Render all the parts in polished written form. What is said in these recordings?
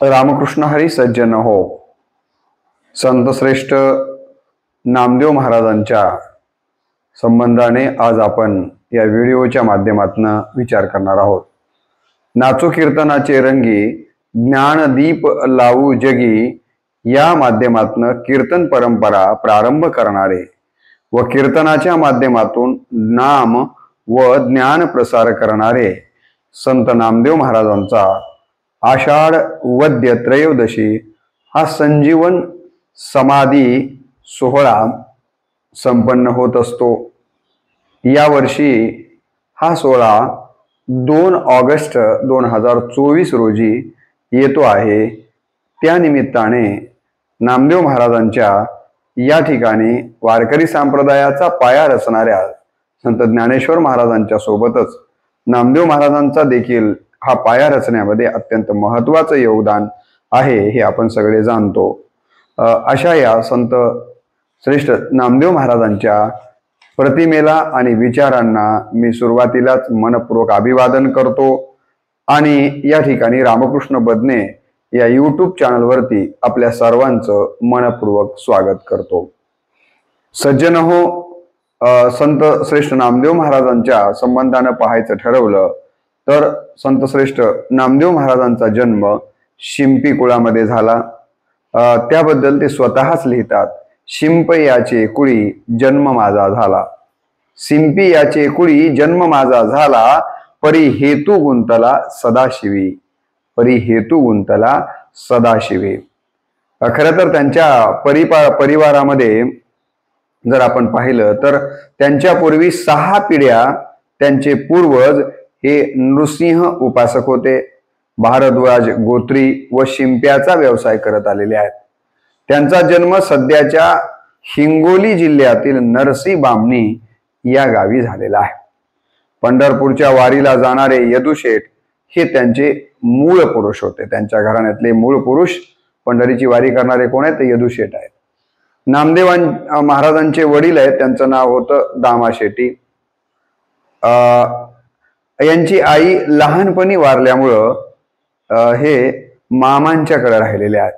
रामकृष्ण हरी सज्जन हो. संत श्रेष्ठ नामदेव महाराजांच्या संबंधाने आज आपण या व्हिडिओच्या माध्यमातून विचार करणार आहोत. नाचो कीर्तनाचे रंगी ज्ञानदीप लावू जगी या माध्यमातून कीर्तन परंपरा प्रारंभ करणारे व कीर्तनाच्या माध्यमातून नाम व ज्ञान प्रसार करणारे संत नामदेव महाराजांचा आषाढ वद्य त्रयोदशी हा संजीवन समाधी सोहळा संपन्न होत असतो. यावर्षी हा सोहळा 2 ऑगस्ट 2024 रोजी येतो आहे. त्या निमित्ताने नामदेव महाराजांच्या या ठिकाणी वारकरी संप्रदायाचा पाया रचणाऱ्या संत ज्ञानेश्वर महाराजांच्या सोबतच नामदेव महाराजांचा देखील हा पाया रचण्यामध्ये अत्यंत महत्त्वाचं योगदान आहे हे आपण सगळे जाणतो. अशा या संत श्रेष्ठ नामदेव महाराजांच्या प्रतिमेला आणि विचारांना मी सुरुवातीलाच मनपूर्वक अभिवादन करतो आणि या ठिकाणी रामकृष्ण बदने या यूट्यूब चॅनलवरती आपल्या सर्वांचं मनपूर्वक स्वागत करतो. सज्जन हो, संत श्रेष्ठ नामदेव महाराजांच्या संबंधानं पाहायचं ठरवलं तर संत श्रेष्ठ नामदेव महाराजांचा जन्म शिंपी कुळामध्ये झाला. त्याबद्दल ते स्वतःच लिहितात, शिंप याचे कुळी जन्म माझा झाला, शिंपी याचे कुळी जन्म माझा झाला, परी हेतू गुंतला सदाशिवी, परी हेतू गुंतला सदाशिवी. खरं तर त्यांच्या परिवारामध्ये जर आपण पाहिलं तर त्यांच्यापूर्वी 6 पिढ्या त्यांचे पूर्वज हे नृसिंह उपासक होते. भारद्वाज गोत्री व शिंप्याचा व्यवसाय करत आलेले आहेत. त्यांचा जन्म सध्याच्या हिंगोली जिल्ह्यातील नरसी बामणी या गावी झालेला आहे. पंढरपूरच्या वारीला जाणारे यदुशेठ हे त्यांचे मूळ पुरुष होते. त्यांच्या घराण्यातले मूळ पुरुष पंढरीची वारी करणारे कोण आहेत? यदुशेठ आहेत. नामदेव महाराजांचे वडील आहेत, त्यांचं नाव होतं दामाशेटी. यांची आई लहानपणी वारल्यामुळं हे मामांच्याकडे राहिलेले आहेत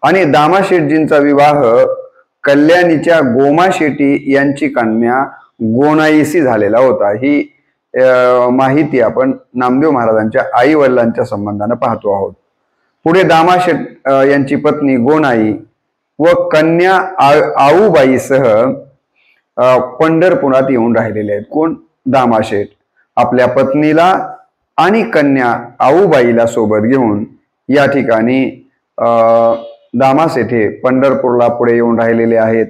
आणि दामाशेठजींचा विवाह कल्याणीच्या गोमा शेट्टी यांची कन्या गोनाईशी झालेला होता. ही माहिती आपण नामदेव महाराजांच्या आई वडिलांच्या संबंधाने पाहतो आहोत. पुढे दामाशेठ यांची पत्नी गोनाई व कन्या आऊबाईसह पंढरपुरात येऊन राहिलेले आहेत. कोण? दामाशेठ आपल्या पत्नीला आणि कन्या आऊबाईला सोबत घेऊन या ठिकाणी दामाशेठ हे पंढरपूरला पुढे येऊन राहिलेले आहेत.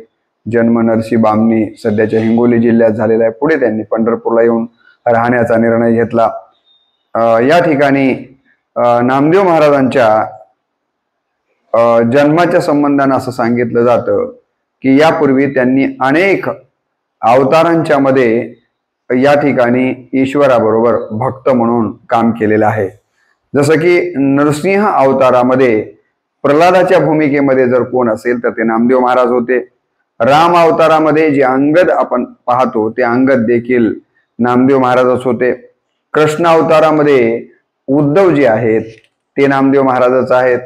जन्म नरसी बामणी सध्याच्या हिंगोली जिल्ह्यात झालेला आहे. पुढे त्यांनी पंढरपूरला येऊन राहण्याचा निर्णय घेतला. या ठिकाणी नामदेव महाराजांच्या जन्माच्या संबंधाने असं सांगितलं जातं की यापूर्वी त्यांनी अनेक अवतारांच्या मध्ये या ठिकाणी ईश्वराबरोबर भक्त म्हणून काम केलेलं आहे. जसं की नरसिंह अवतारामध्ये प्रल्हादाच्या भूमिकेमध्ये जर कोण असेल तर ते नामदेव महाराज होते. राम अवतारामध्ये जे अंगद आपण पाहतो ते अंगद देखील नामदेव महाराजच होते. कृष्ण अवतारामध्ये उद्धव जे आहेत ते नामदेव महाराजच आहेत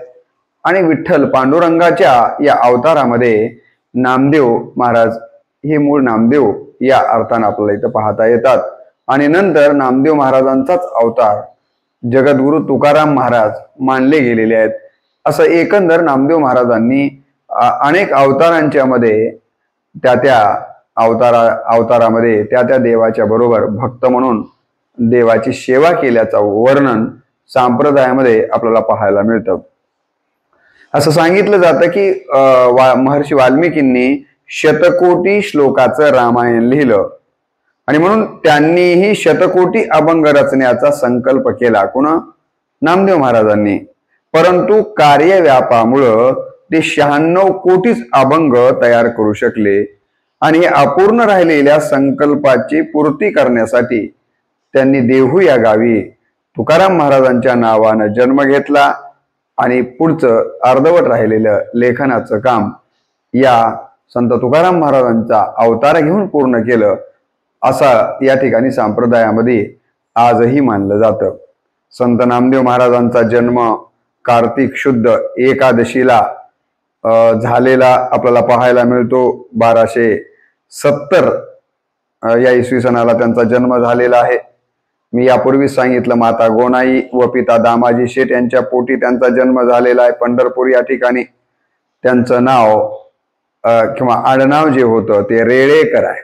आणि विठ्ठल पांडुरंगाच्या या अवतारामध्ये नामदेव महाराज हे मूळ नामदेव या अर्थाने आपल्याला इथं पाहता येतात. आणि नंतर नामदेव महाराजांचाच अवतार जगद्गुरु तुकाराम महाराज मानले गेलेले आहेत. असं एकंदर नामदेव महाराजांनी अनेक अवतारांच्या मध्ये त्या अवतारामध्ये त्या देवाच्या बरोबर भक्त म्हणून देवाची सेवा केल्याचं वर्णन संप्रदायामध्ये आपल्याला पाहायला मिळतं. असं सांगितलं जातं की महर्षी वाल्मिकींनी शतकोटी श्लोकाचं रामायण लिहिलं आणि म्हणून त्यांनीही शतकोटी अभंग रचण्याचा संकल्प केला. कोण? नामदेव महाराजांनी. परंतु कार्यव्यापामुळं ते 96 कोटीच अभंग तयार करू शकले आणि अपूर्ण राहिलेल्या संकल्पाची पूर्ती करण्यासाठी त्यांनी देहू या गावी तुकाराम महाराजांच्या नावानं जन्म घेतला आणि पुढचं अर्धवट राहिलेलं लेखनाचं काम या संत तुकाराम महाराजांचा अवतार घेऊन पूर्ण केलं असं या ठिकाणी संप्रदायामध्ये आजही मानलं जातं. संत नामदेव महाराजांचा जन्म कार्तिक शुद्ध एकादशीला झालेला आपल्याला पाहायला मिळतो. 1270 या इसवी सणाला त्यांचा जन्म झालेला आहे. मी यापूर्वीच सांगितलं, माता गोनाई व पिता दामाजी शेठ यांच्या पोटी त्यांचा जन्म झालेला आहे. पंढरपूर या ठिकाणी त्यांचं नाव किंवा आडनाव जे होतं ते रेळेकर आहे.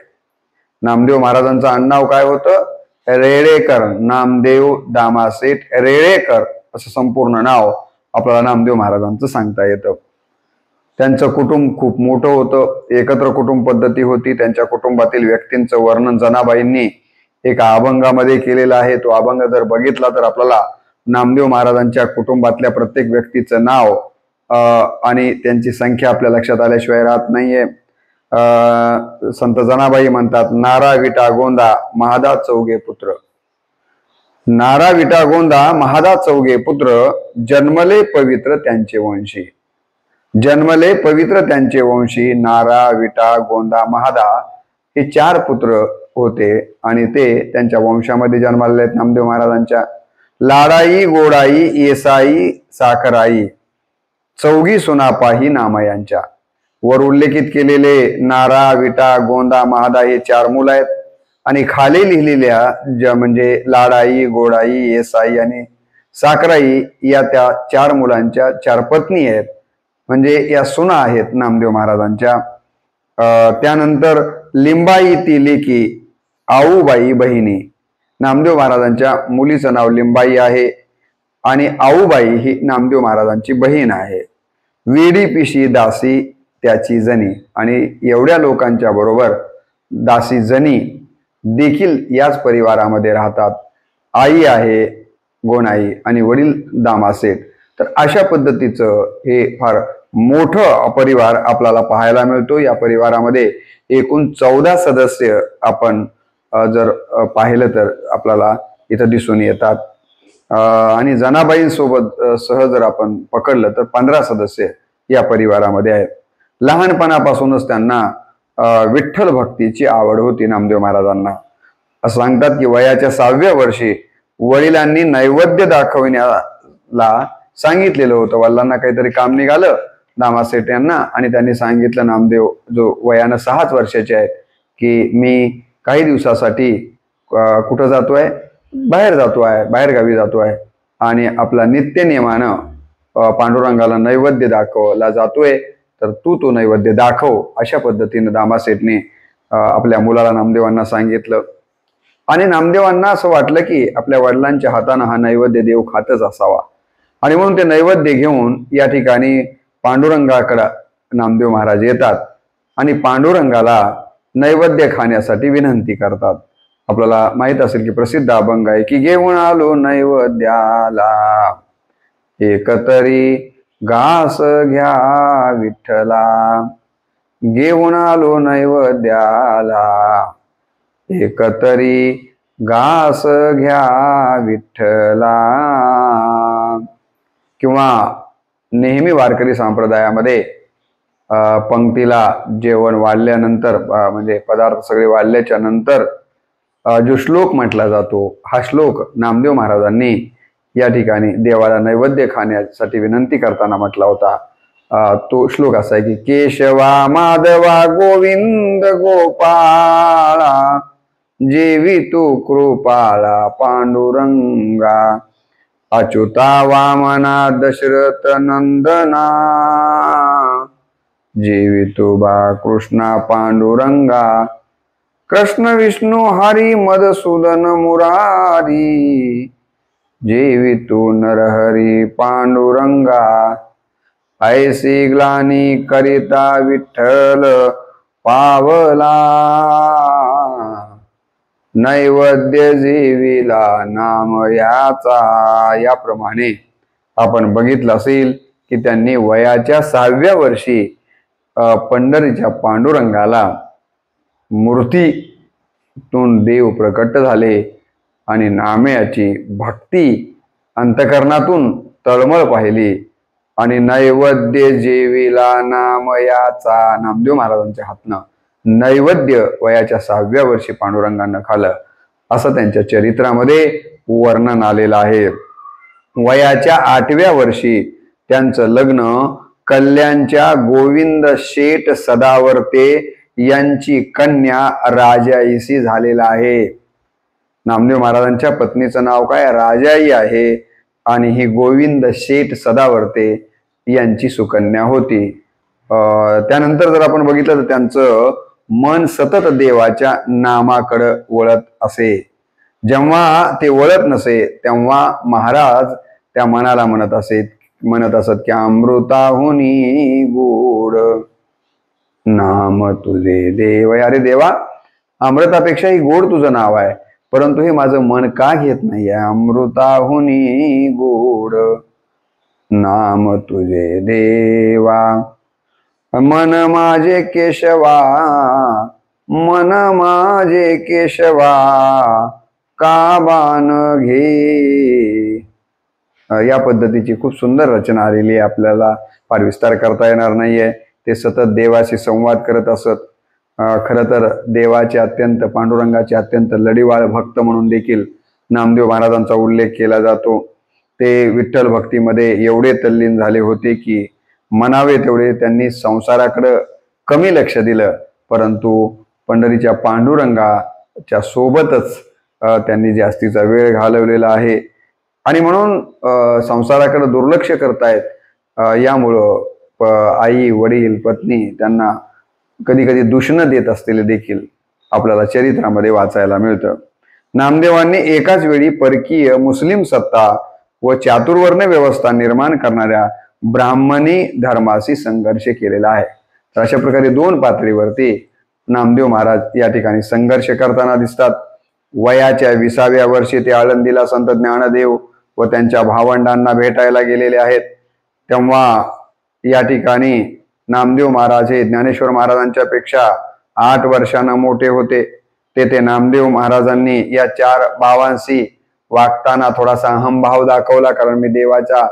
नामदेव महाराजांचं आडनाव काय होतं? रेळेकर. नामदेव दामासेठ रेळेकर असं संपूर्ण नाव आपल्याला नामदेव महाराजांचं सांगता येतं. त्यांचं कुटुंब खूप मोठं होतं. एकत्र कुटुंब पद्धती होती. त्यांच्या कुटुंबातील व्यक्तींचं वर्णन जनाबाईंनी एका अभंगामध्ये केलेलं आहे. तो अभंग जर बघितला तर आपल्याला नामदेव महाराजांच्या कुटुंबातल्या प्रत्येक व्यक्तीचं नाव आणि त्यांची संख्या आपल्या लक्षात आल्याशिवाय राहत नाहीये. संत जनाबाई म्हणतात, नारा विटा गोंदा महादा चौघे पुत्र. नारा विटा गोंदा महादा चौघे पुत्र, जन्मले पवित्र त्यांचे वंशी. जन्मले पवित्र त्यांचे वंशी. नारा विटा गोंदा महादा हे 4 पुत्र होते आणि ते त्यांच्या वंशामध्ये जन्माले आहेत नामदेव महाराजांच्या. लाडाई गोडाई येसाई साखराई, चौघी सुनापाही नामयांच्या. वर उल्लेखित केलेले नारा विटा गोंदा महादा हे 4 मुलं आहेत आणि खाली लिहिलेल्या म्हणजे लाडाई गोडाई येसाई आणि साखराई या त्या 4 मुलांच्या 4 पत्नी आहेत, म्हणजे या सुना आहेत नामदेव महाराजांच्या. त्यानंतर लिंबाई ती लेकी, आऊबाई बहिणी. नामदेव महाराजांच्या मुलीचं नाव लिंबाई आहे आणि आऊबाई ही नामदेव महाराजांची बहीण आहे. विडी पिशी दासी त्याची जनी, आणि एवढ्या लोकांच्या बरोबर दासी जनी देखील याच परिवारामध्ये राहतात. आई आहे गोनाई आणि वडील दामासेठ. तर अशा पद्धतीचं हे फार मोठं परिवार आपल्याला पाहायला मिळतो. या परिवारामध्ये एकूण 14 सदस्य आपण जर पाहिलं तर आपल्याला इथं दिसून येतात. आणि जनाबाईंसोबत सह जर आपण पकडलं तर 15 सदस्य या परिवारामध्ये आहेत. लहानपणापासूनच त्यांना विठ्ठल भक्तीची आवड होती नामदेव महाराजांना. असं सांगतात की वयाच्या 6व्या वर्षी वडिलांनी नैवेद्य दाखवण्याला सांगितलेलं होतं. वडिलांना काहीतरी काम निघालं दामासेठ यांना आणि त्यांनी सांगितलं, नामदेव जो वयानं 6 वर्षाचे आहेत, की मी काही दिवसासाठी कुठं जातोय, बाहेर गावी जातोय आणि आपला नित्य नियमानं पांडुरंगाला नैवेद्य दाखवला जातोय, तर तू तो नैवेद्य दाखव. अशा पद्धतीने दामासेठने आपल्या मुलाला नामदेवांना सांगितलं. आणि नामदेवांना असं वाटलं की आपल्या वडिलांच्या हातानं हा नैवेद्य देव खातच असावा आणि म्हणून ते नैवेद्य घेऊन या ठिकाणी पांडुरंगाकडे नामदेव महाराज येतात आणि पांडुरंगाला नैवेद्य खाण्यासाठी विनंती करतात. आपल्याला माहित असेल की प्रसिद्ध अभंग आहे की घेऊन आलो नैवेद्याला एकतरी घास घ्या विठ्ठला. घेऊन आलो नैवेद्याला एकतरी घास घ्या विठ्ठला. किंवा नेहमी वारकरी संप्रदायामध्ये पंक्तीला जेवण वाढल्यानंतर म्हणजे पदार्थ सगळे वाढल्याच्या नंतर जो श्लोक म्हटला जातो, हा श्लोक नामदेव महाराजांनी या ठिकाणी देवाला नैवेद्य खाण्यासाठी विनंती करताना म्हटला होता. तो श्लोक असा आहे की केशवा माधवा गोविंद गोपाळा, जेवी तू कृपाळा पांडुरंगा. अच्युता वामना दशरथ नंदना, जेवी तू बा कृष्णा पांडुरंगा. कृष्ण विष्णू हरी मधुसूदन मुरारी, जेवी तू नरहरी पांडुरंगा. ऐसी ग्लानी करिता विठ्ठल पावला, नैवेद्य जेविला नाम याचा. याप्रमाणे आपण बघितलं असेल की त्यांनी वयाच्या 6व्या वर्षी पंढरीच्या पांडुरंगाला मूर्तीतून देव प्रकट झाले आणि नामयाची भक्ती अंतकरणातून तळमळ पाहिली आणि नैवेद्य जेविला नामयाचा. नामदेव महाराजांच्या हातनं नैवेद्य वयाच्या 6व्या वर्षी पांडुरंगानं खाल्लं असं त्यांच्या चरित्रामध्ये वर्णन आलेलं आहे. वयाच्या 8व्या वर्षी त्यांचं लग्न कल्याणच्या गोविंद शेठ सदावर्ते यांची कन्या राजाईशी झालेला आहे. नामदेव महाराजांच्या पत्नीचं नाव काय? राजाई आहे आणि ही गोविंद शेठ सदावर्ते यांची सुकन्या होती. त्यानंतर जर आपण बघितलं तर त्यांचं मन सतत देवाच्या नामाकडे वळत असे. जेव्हा ते वळत नसे तेव्हा महाराज त्या मनाला म्हणत असत की अमृताहुनी गोड नाम तुझे देव. अरे देवा, अमृतापेक्षाही गोड तुझं नाव आहे, परंतु हे माझं मन का घेत नाहीये? अमृताहुनी गोड नाम तुझे देवा, मन माझे केशवा, मन माझे केशवा, का बाण घे. या पद्धतीची खूप सुंदर रचना आलेली आहे. आपल्याला फार विस्तार करता येणार नाहीये. ते सतत देवाशी संवाद करत असत. खरं तर देवाचे अत्यंत, पांडुरंगाचे अत्यंत लढीवाळ भक्त म्हणून देखील नामदेव महाराजांचा उल्लेख केला जातो. ते विठ्ठल भक्तीमध्ये एवढे तल्लीन झाले होते की म्हणावे तेवढे त्यांनी संसाराकडे कमी लक्ष दिलं, परंतु पंढरीच्या पांडुरंगाच्या सोबतच त्यांनी जास्तीचा वेळ घालवलेला आहे आणि म्हणून संसाराकडे दुर्लक्ष करतायत. यामुळं आई, वडील, पत्नी त्यांना कधी कधी दूषणं देत असलेले देखील आपल्याला चरित्रामध्ये वाचायला मिळतं. नामदेवांनी एकाच वेळी परकीय मुस्लिम सत्ता व चातुर्वर्ण व्यवस्था निर्माण करणाऱ्या ब्राह्मणी धर्माशी संघर्ष केलेला आहे. तर अशा प्रकारे दोन पातळीवरती नामदेव महाराज या ठिकाणी संघर्ष करताना दिसतात. वयाच्या 20व्या वर्षी ते आळंदीला संत ज्ञानदेव व त्यांच्या भावंडांना भेटायला गेलेले आहेत. तेव्हा या ठिकाणी नामदेव महाराज हे ज्ञानेश्वर महाराजांच्या पेक्षा 8 वर्षांना मोठे होते. ते नामदेव महाराजांनी या 4 भावांशी वागताना थोडासा अहंभाव दाखवला, कारण मी देवाच्या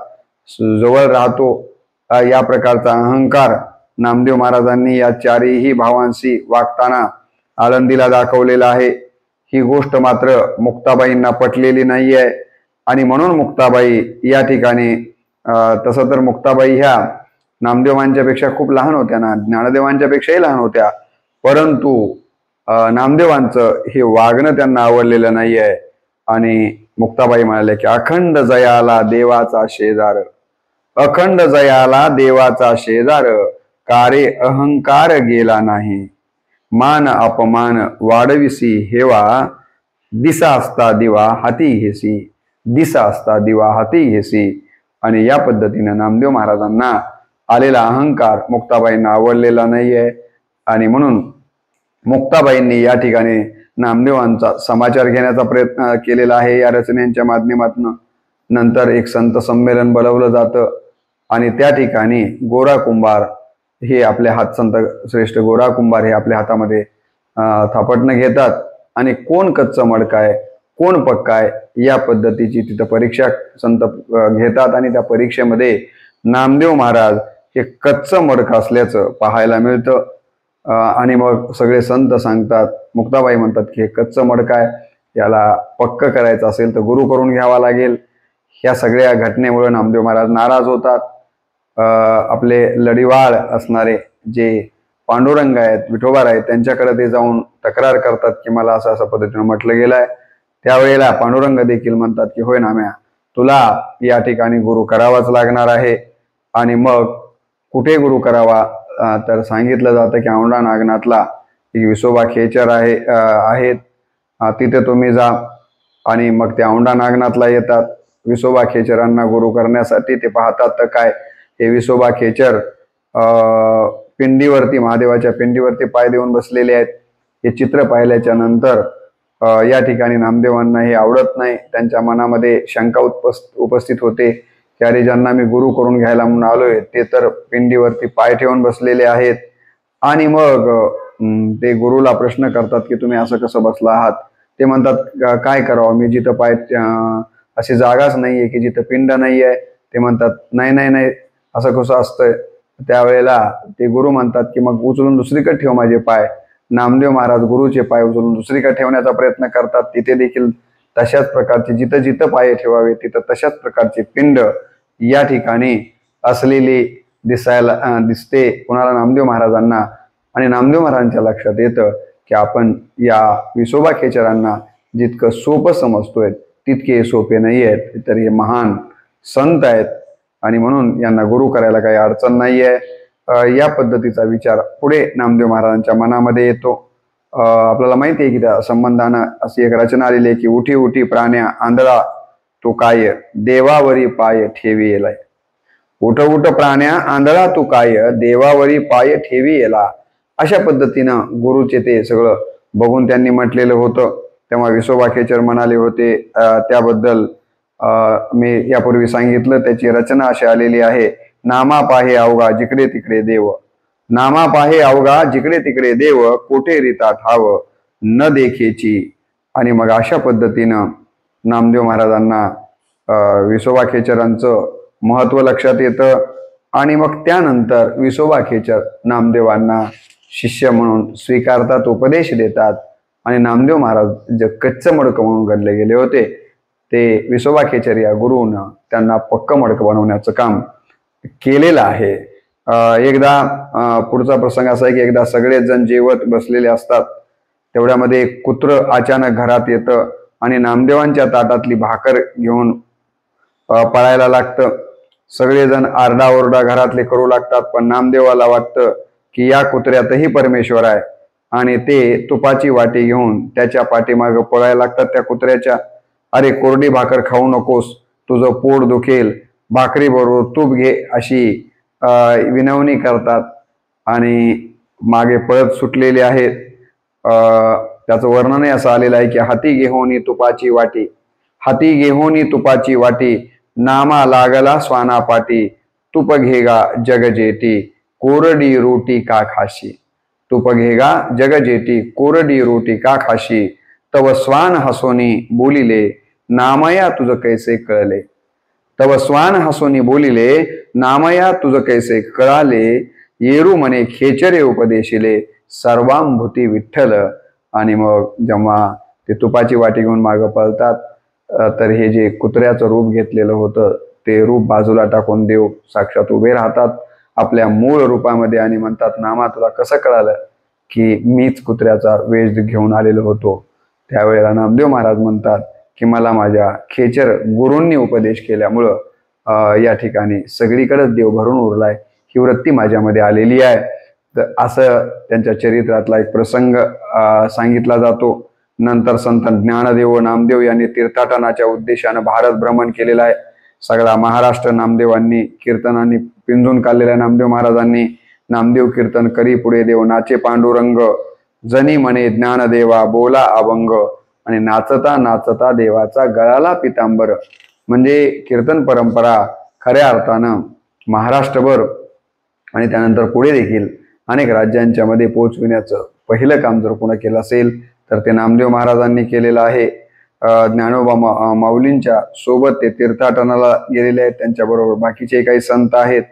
जवळ राहतो या प्रकारचा अहंकार नामदेव महाराजांनी या 4ही भावांशी वागताना आळंदीला दाखवलेला आहे. ही गोष्ट मात्र मुक्ताबाईंना पटलेली नाही आहे आणि म्हणून मुक्ताबाई या ठिकाणी, तसं तर मुक्ताबाई ह्या नामदेवांच्या पेक्षा खूप लहान होत्या ना, ज्ञानदेवांच्या पेक्षाही लहान होत्या, परंतु नामदेवांचं हे वागणं त्यांना आवडलेलं नाही आहे आणि मुक्ताबाई म्हणाले की अखंड जयाला देवाचा शेजार, अखंड जयाला देवाचा शेजार, कारे अहंकार गेला नाही, मान अपमान वाढविसी हेवा, दिसा असता दिवा हाती घेसी, दिसा असता दिवा हाती घेसी. आणि या पद्धतीने नामदेव महाराजांना आलेला अहंकार मुक्ताबाईंना आवडलेला नाहीये आणि म्हणून मुक्ताबाईंनी या ठिकाणी नामदेवांचा समाचार घेण्याचा प्रयत्न केलेला आहे या रचनेच्या माध्यमातून. नंतर एक संत संमेलन बोलावलं जातं आणि त्या ठिकाणी गोरा कुंभार हे आपल्या संत श्रेष्ठ गोरा कुंभार हे आपल्या हातामध्ये थापटणं घेतात आणि कोण कच्चं मडकाय कोण पक्काय या पद्धतीची तिथं परीक्षा संत घेतात आणि त्या परीक्षेमध्ये नामदेव महाराज हे कच्चं मडकं असल्याचं पाहायला मिळतं. आणि मग सगळे संत सांगतात, मुक्ताबाई म्हणतात की हे कच्चं मडकं आहे, याला पक्क करायचं असेल तर गुरु करून घ्यावा लागेल. ह्या सगळ्या घटनेमुळे नामदेव महाराज नाराज होतात. आपले लढीवाळ असणारे जे पांडुरंग आहेत, विठोबा आहेत, त्यांच्याकडे ते जाऊन तक्रार करतात की मला असं असं पद्धतीनं म्हटलं गेलं आहे. त्यावेळेला पांडुरंग देखील म्हणतात की होय नाम्या, तुला या ठिकाणी गुरु करावाच लागणार आहे. आणि मग कुठे गुरु करावा तर सांगितलं जातं की औंढा नागनाथला एक विसोबा खेचर आहेत, तिथे तुम्ही जा. आणि मग ते औंढा नागनाथला येतात. विसोबा खेचरांना गुरु करण्यासाठी ते पाहतात तर काय, हे विसोबा खेचर पिंडीवरती, महादेवाच्या पिंडीवरती पाय देऊन बसलेले आहेत. हे चित्र पाहिल्याच्या नंतर या ठिकाणी नामदेवांना हे आवडत नाही. त्यांच्या मनामध्ये शंका उपस्थित होते की अरे, ज्यांना मी गुरु करून घ्यायला म्हणून आलोय ते तर पिंडीवरती पाय ठेवून बसलेले आहेत. आणि मग ते गुरुला प्रश्न करतात की तुम्ही असं कसं बसला आहात. ते म्हणतात काय करावं, मी जिथं पाय, अशी जागाच नाहीये की जिथं पिंड नाहीये. ते म्हणतात नाही नाही नाही, असं कसं असतंय. त्यावेळेला ते गुरु म्हणतात की मग उचलून दुसरीकडे ठेव माझे पाय. नामदेव महाराज गुरुचे पाय उचलून दुसरीकडे ठेवण्याचा प्रयत्न करतात. तिथे देखील तशाच प्रकारचे, जिथं जिथं पाय ठेवावे तिथं तशाच प्रकारचे पिंड या ठिकाणी असलेली दिसते कोणाला नामदेव महाराजांना, आणि नामदेव महाराजांच्या लक्षात येतं की आपण या विसोबा खेचरांना जितकं सोपं समजतोय तितके सोपे नाही आहेत, तर हे महान संत आहेत आणि म्हणून यांना गुरु करायला काही अडचण नाही आहे. या पद्धतीचा विचार पुढे नामदेव महाराजांच्या मनामध्ये येतो. आपल्याला माहिती आहे की त्या संबंधानं अशी एक रचना आलेली आहे की उठी उठी प्राण्या आंधळा तू काय देवावरी पाय ठेवी येलाय. उठ उठ प्राण्या आंधळा तू काय देवावरी पाय ठेवी येला. अशा पद्धतीनं गुरुचे ते सगळं बघून त्यांनी म्हटलेलं होतं. तेव्हा विसोबा खेचर म्हणाले होते, त्याबद्दल मी यापूर्वी सांगितलं. त्याची रचना अशी आलेली आहे, नामा पाहे अवघा जिकडे तिकडे देव, नामा पाहे अवघा जिकडे तिकडे देव, कोठे रीता ठाव न देखेची. आणि मग अशा पद्धतीनं नामदेव महाराजांना विसोबा खेचरांचं महत्व लक्षात येतं आणि मग त्यानंतर विसोबा खेचर नामदेवांना शिष्य म्हणून स्वीकारतात, उपदेश देतात. आणि नामदेव महाराज जे कच्चं मडकं म्हणून गणले गेले होते ते विसोबा खेचर या गुरुनं त्यांना पक्कं मडकं बनवण्याचं काम केलेलं आहे. एकदा पुढचा प्रसंग असा आहे की एकदा सगळेजण जेवत बसलेले असतात, तेवढ्यामध्ये एक कुत्र अचानक घरात येतं आणि नामदेवांच्या ताटातली भाकर घेऊन पळायला लागतं. सगळेजण आरडाओरडा घरातले करू लागतात, पण नामदेवाला वाटतं की या कुत्र्यातही परमेश्वर आहे आणि ते तुपाची वाटी घेऊन त्याच्या पाठीमागं पळायला लागतात त्या कुत्र्याच्या. अरे कोरडी भाकर खाऊ नकोस, तुझं पोट दुखेल, भाकरी बरोबर तूप घे अशी विनवणी करतात आणि मागे पळत सुटलेले आहेत. त्याचं वर्णनही असं आलेलं आहे की हाती घेऊनी तुपाची वाटी, हाती घेऊनी तुपाची वाटी, नामा लागला स्वाना पाटी, तुप घेगा जग जेटी, कोरडी रोटी का खाशी. तुप घेगा जग जेटी, कोरडी रोटी का खाशी, तव स्वान हसोनी बोलिले, नामया तुझ कैसे कळले. तव स्वान हसोनी बोलिले, नामया तुझ कैसे कळाले, येरू म्हणे खेचरे उपदेशिले, सर्वांभूती विठ्ठल. आणि मग जेव्हा ते तुपाची वाटी घेऊन मागं पळतात तर हे जे कुत्र्याचं रूप घेतलेलं होतं ते रूप बाजूला टाकून देव साक्षात उभे राहतात आपल्या मूळ रूपामध्ये आणि म्हणतात, नामा तुला कसं कळालं की मीच कुत्र्याचा वेश घेऊन आलेलो होतो. त्यावेळेला नामदेव महाराज म्हणतात की मला माझ्या खेचर गुरूंनी उपदेश केल्यामुळं या ठिकाणी सगळीकडेच देव भरून उरलाय, ही वृत्ती माझ्यामध्ये आलेली आहे. तर असं त्यांच्या चरित्रातला एक प्रसंग सांगितला जातो. नंतर संत ज्ञानदेव व नामदेव यांनी तीर्थाटनाच्या उद्देशानं भारत भ्रमण केलेलं आहे. सगळा महाराष्ट्र नामदेवांनी कीर्तनांनी पिंजून काढलेल्या नामदेव महाराजांनी. नामदेव कीर्तन करी पुढे देव नाचे पांडुरंग, जनी म्हणे ज्ञानदेवा बोला अभंग, आणि नाचता नाचता देवाचा गळाला पितांबर. म्हणजे कीर्तन परंपरा खऱ्या अर्थानं महाराष्ट्रभर आणि त्यानंतर पुढे देखील अनेक राज्यांच्या मध्ये पोहोचविण्याचं पहिलं काम जर कोणा केलं असेल तर ते नामदेव महाराजांनी केलेलं आहे. ज्ञानोबा माऊलींच्या सोबत ते तीर्थाटनाला गेलेले आहेत, त्यांच्याबरोबर बाकीचे काही संत आहेत.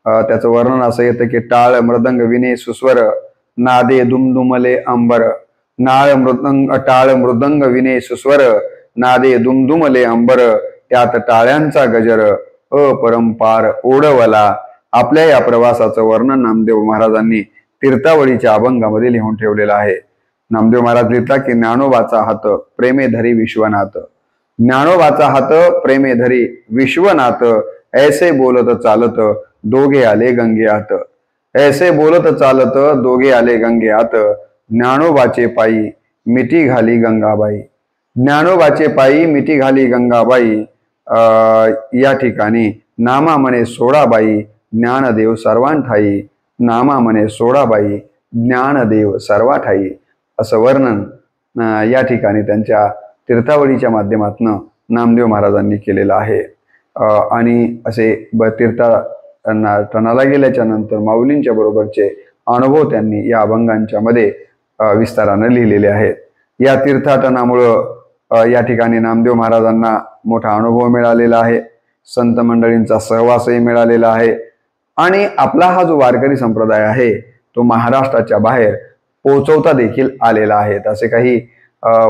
त्याचं वर्णन असं येतं की टाळ मृदंग विने सुस्वर, नादे दुमदुमले अंबर. टाळ मृदंग विने सुस्वर, नादे दुमदुमले अंबर, त्यात टाळ्यांचा गजर अपरंपार ओढवला. आपल्या या प्रवासाचं वर्णन नामदेव महाराजांनी तीर्थावळीच्या अभंगामध्ये लिहून ठेवलेलं आहे. नामदेव महाराज लिहितात की ज्ञानोबाचा हात प्रेमे धरी विश्वनाथ, ज्ञानोबाचा हात प्रेमे धरी विश्वनाथ, ऐसे बोलत चालत दोघे आले गंगेआत, ऐसे बोलत चालत दोघे आले गंगेआत, ज्ञानोबाचे पायी मिठी घाली गंगाबाई, ज्ञानोबाचे पायी मिठी घाली गंगाबाई. या ठिकाणी नामा म्हणे सोडाबाई, ज्ञानदेव सर्वांठाई, नामा म्हणे सोडाबाई, ज्ञानदेव सर्वाठाई. असं वर्णन या ठिकाणी त्यांच्या तीर्थावळीच्या माध्यमातून नामदेव महाराजांनी केलेलं आहे. आणि असे तीर्थाटनाला गेल्याच्या नंतर माऊलींच्या बरोबरचे अनुभव त्यांनी या अभंगांच्या मध्ये विस्ताराने लिहिलेले आहेत. या तीर्थाटनामुळं या ठिकाणी नामदेव महाराजांना मोठा अनुभव मिळालेला आहे, संत मंडळींचा सहवासही मिळालेला आहे आणि आपला हा जो वारकरी संप्रदाय आहे तो महाराष्ट्राच्या बाहेर पोहोचवता देखील आलेला आहे. असे काही